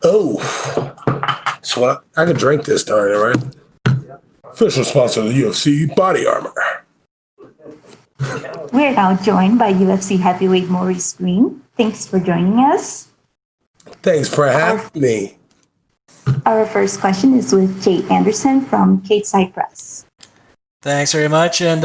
Oh, so I could drink this during it, right? Official sponsor of the UFC, Body Armor. We're now joined by UFC heavyweight Maurice Greene. Thanks for joining us. Thanks for having me. Our first question is with Jay Anderson from Kate Cypress. Thanks very much, and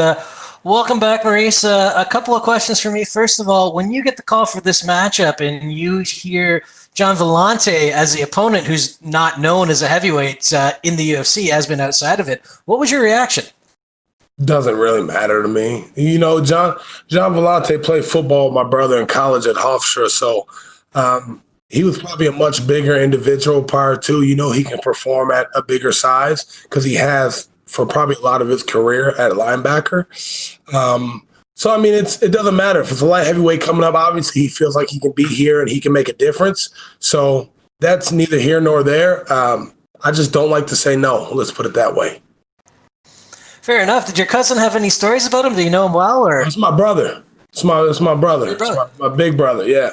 welcome back, Maurice. A couple of questions for me. First of all, when you get the call for this matchup and you hear Gian Villante as the opponent who's not known as a heavyweight in the UFC, has been outside of it, what was your reaction? Doesn't really matter to me. You know, Gian Villante played football with my brother in college at Hofstra, so he was probably a much bigger individual prior to. You know, he can perform at a bigger size because he has for probably a lot of his career at linebacker. So, I mean, it doesn't matter. If it's a light heavyweight coming up, obviously he feels like he can be here and he can make a difference. So that's neither here nor there. I just don't like to say no. Let's put it that way. Fair enough. Did your cousin have any stories about him? Do you know him well? Or it's my brother. It's my brother. It's my big brother. Yeah.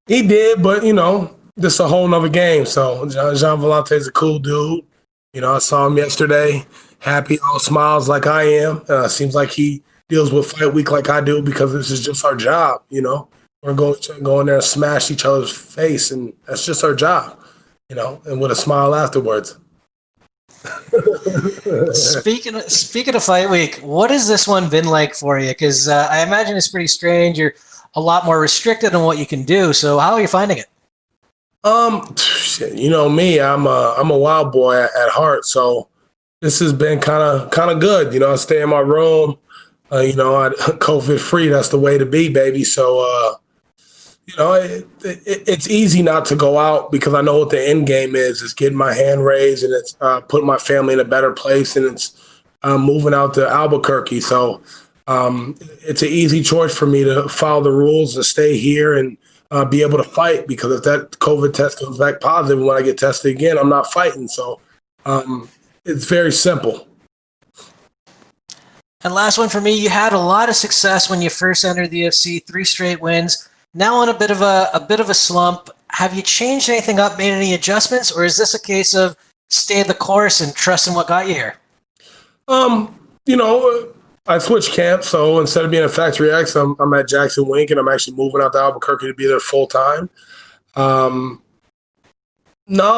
He did, but you know, this is a whole nother game. So Gian Villante is a cool dude. You know, I saw him yesterday. Happy, all smiles like I am. Seems like he deals with fight week like I do because this is just our job. You know, we're going to go in there and smash each other's face, and that's just our job. You know, and with a smile afterwards. Speaking of fight week, what has this one been like for you? Because I imagine it's pretty strange. You're a lot more restricted on what you can do. So how are you finding it? You know me, I'm a wild boy at heart. So this has been kind of good. You know, I stay in my room. You know, COVID free. That's the way to be, baby. So you know, it's easy not to go out because I know what the end game is. It's getting my hand raised and it's putting my family in a better place, and it's moving out to Albuquerque. So it's an easy choice for me to follow the rules and stay here and be able to fight, because if that COVID test comes back positive when I get tested again, I'm not fighting. So it's very simple. And last one for me, you had a lot of success when you first entered the UFC, 3 straight wins. Now on a bit of a slump. Have you changed anything up, made any adjustments, or is this a case of stay the course and trust in what got you here? You know, I switched camps, so instead of being at Factory X, I'm at Jackson Wink, and I'm actually moving out to Albuquerque to be there full time. No,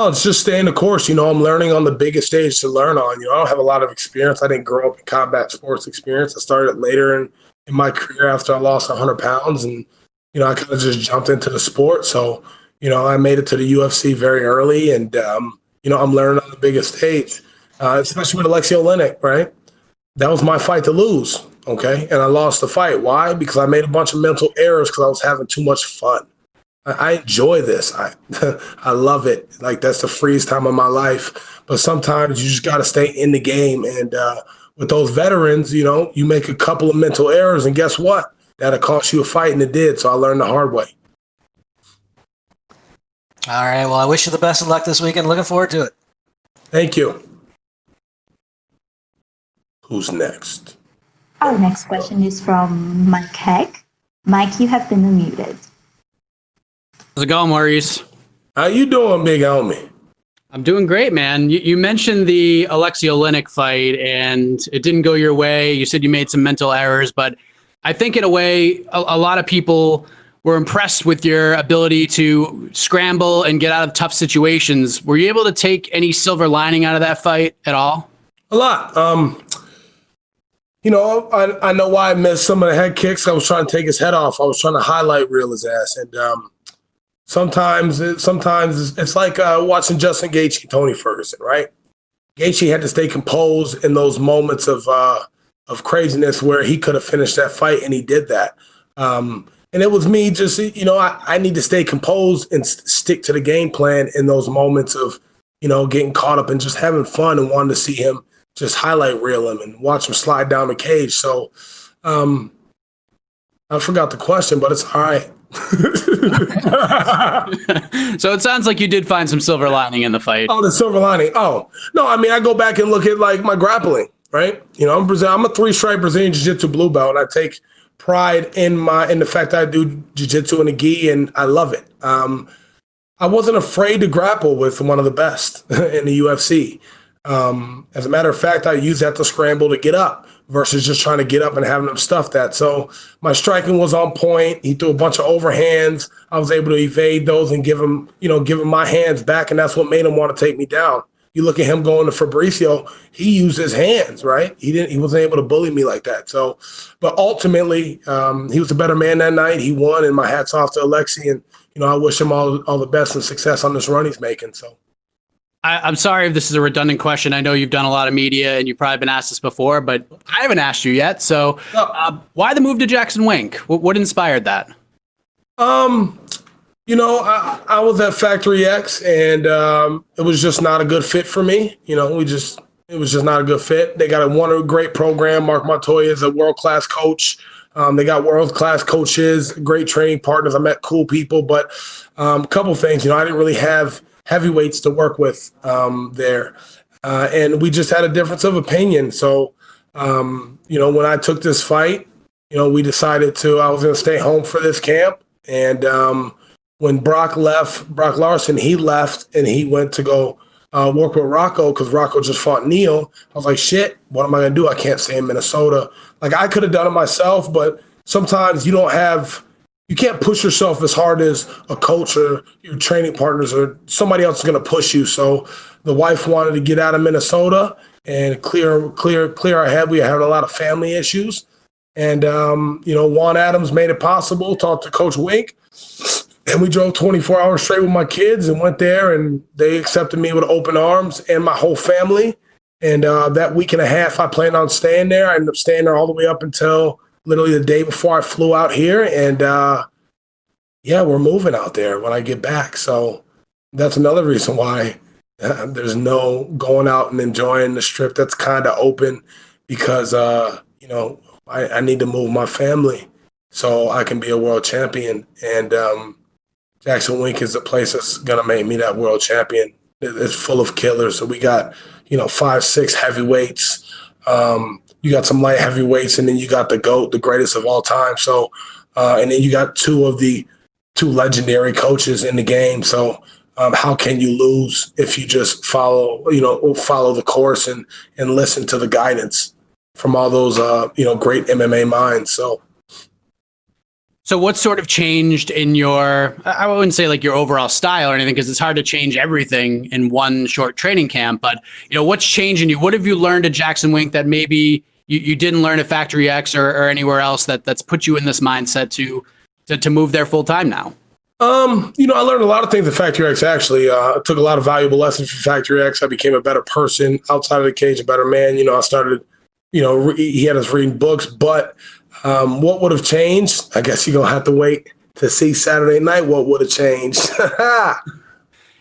it's just staying the course. You know, I'm learning on the biggest stage to learn on. You know, I don't have a lot of experience. I didn't grow up in combat sports experience. I started later in my career after I lost 100 pounds, and you know, I kind of just jumped into the sport. So, you know, I made it to the UFC very early, and, you know, I'm learning on the biggest stage, especially with Alexey Oleynik, right? That was my fight to lose, okay? And I lost the fight. Why? Because I made a bunch of mental errors because I was having too much fun. I enjoy this. I love it. Like, that's the freest time of my life. But sometimes you just got to stay in the game. And with those veterans, you know, you make a couple of mental errors, and guess what? That'll cost you a fight, and it did. So I learned the hard way. All right. Well, I wish you the best of luck this weekend. Looking forward to it. Thank you. Who's next? Our next question is from Mike Heck. Mike, you have been unmuted. How's it going, Maurice? How you doing, big homie? I'm doing great, man. You mentioned the Alexey Oleynik fight, and it didn't go your way. You said you made some mental errors, but I think in a way, a lot of people were impressed with your ability to scramble and get out of tough situations. Were you able to take any silver lining out of that fight at all? A lot. You know, I know why I missed some of the head kicks. I was trying to take his head off. I was trying to highlight reel his ass. And sometimes it's like watching Justin Gaethje and Tony Ferguson, right? Gaethje had to stay composed in those moments of craziness where he could have finished that fight, and he did that. And it was me just, you know, I need to stay composed and stick to the game plan in those moments of, you know, getting caught up and just having fun and wanting to see him just highlight reel him and watch him slide down the cage. So I forgot the question, but it's all right. So it sounds like you did find some silver lining in the fight. Oh, the silver lining. Oh, no, I mean, I go back and look at like my grappling, right? You know, I'm a 3-stripe Brazilian Jiu-Jitsu blue belt, and I take pride in the fact that I do Jiu-Jitsu and a gi, and I love it. I wasn't afraid to grapple with one of the best in the UFC. As a matter of fact, I used that to scramble to get up versus just trying to get up and having him stuff that. So my striking was on point. He threw a bunch of overhands. I was able to evade those and give him my hands back, and that's what made him want to take me down. You look at him going to Fabricio, he used his hands, right? He wasn't able to bully me like that. So, but ultimately, he was a better man that night. He won, and my hat's off to Alexey, and I wish him all the best and success on this run he's making. So. I'm sorry if this is a redundant question. I know you've done a lot of media and you've probably been asked this before, but I haven't asked you yet. So why the move to Jackson Wink? What inspired that? I was at Factory X, and it was just not a good fit for me. It was just not a good fit. They got a great program. Mark Montoya is a world-class coach. They got world-class coaches, great training partners. I met cool people, but a couple things. I didn't really have heavyweights to work with there. And we just had a difference of opinion. So, when I took this fight, we decided I was going to stay home for this camp. And when Brock Larson, he left and he went to go work with Rocco because Rocco just fought Neil. I was like, shit, what am I going to do? I can't stay in Minnesota. Like, I could have done it myself, but sometimes you can't push yourself as hard as a coach or your training partners or somebody else is going to push you. So the wife wanted to get out of Minnesota and clear our head. We had a lot of family issues. And, Juan Adams made it possible, talked to Coach Wink, and we drove 24 hours straight with my kids and went there, and they accepted me with open arms and my whole family. And that week and a half I planned on staying there. I ended up staying there all the way up until literally the day before I flew out here. And, we're moving out there when I get back. So that's another reason why there's no going out and enjoying the strip that's kind of open because, I need to move my family so I can be a world champion. And Jackson Wink is the place that's going to make me that world champion. It's full of killers. So we got, 5, 6 heavyweights. You got some light heavyweights, and then you got the GOAT, the greatest of all time. So, and then you got two legendary coaches in the game. So how can you lose if you just follow the course and listen to the guidance from all those, great MMA minds. So what sort of changed in I wouldn't say like your overall style or anything, because it's hard to change everything in one short training camp, but what's changed in you? What have you learned at Jackson Wink that maybe you didn't learn at Factory X or anywhere else that's put you in this mindset to move there full time now? I learned a lot of things at Factory X, actually. I took a lot of valuable lessons from Factory X. I became a better person outside of the cage, a better man. I started, he had us reading books, but what would have changed? I guess you're going to have to wait to see Saturday night what would have changed. And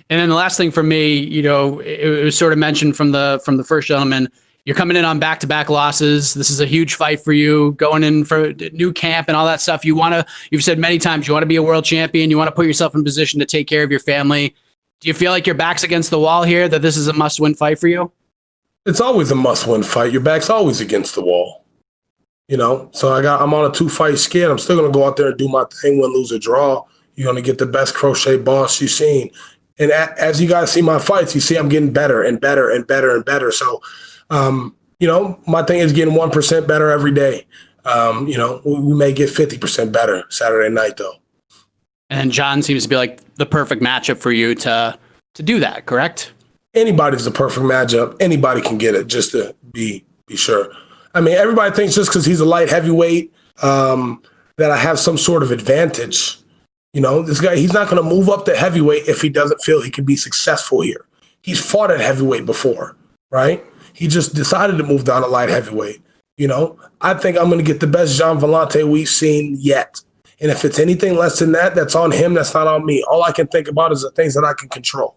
then the last thing for me, it was sort of mentioned from the first gentleman, you're coming in on back-to-back losses. This is a huge fight for you, going in for new camp and all that stuff. You've said many times you want to be a world champion. You want to put yourself in position to take care of your family. Do you feel like your back's against the wall here, that this is a must-win fight for you? It's always a must-win fight. Your back's always against the wall. So I'm on a 2-fight skid. I'm still going to go out there and do my thing, win, lose, or draw. You're going to get the best crochet boss you've seen. And as you guys see my fights, you see I'm getting better and better and better and better. So, my thing is getting 1% better every day. We may get 50% better Saturday night, though. And John seems to be like the perfect matchup for you to do that, correct? Anybody's the perfect matchup. Anybody can get it, just to be sure. I mean, everybody thinks just because he's a light heavyweight that I have some sort of advantage. This guy, he's not going to move up to heavyweight if he doesn't feel he can be successful here. He's fought at heavyweight before, right? He just decided to move down to light heavyweight. I think I'm going to get the best Gian Villante we've seen yet. And if it's anything less than that, that's on him. That's not on me. All I can think about is the things that I can control.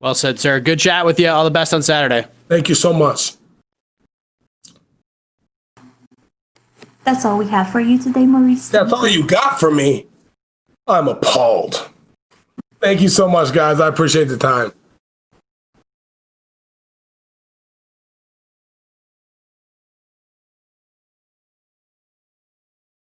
Well said, sir. Good chat with you. All the best on Saturday. Thank you so much. That's all we have for you today, Maurice. That's all you got for me? I'm appalled. Thank you so much, guys. I appreciate the time.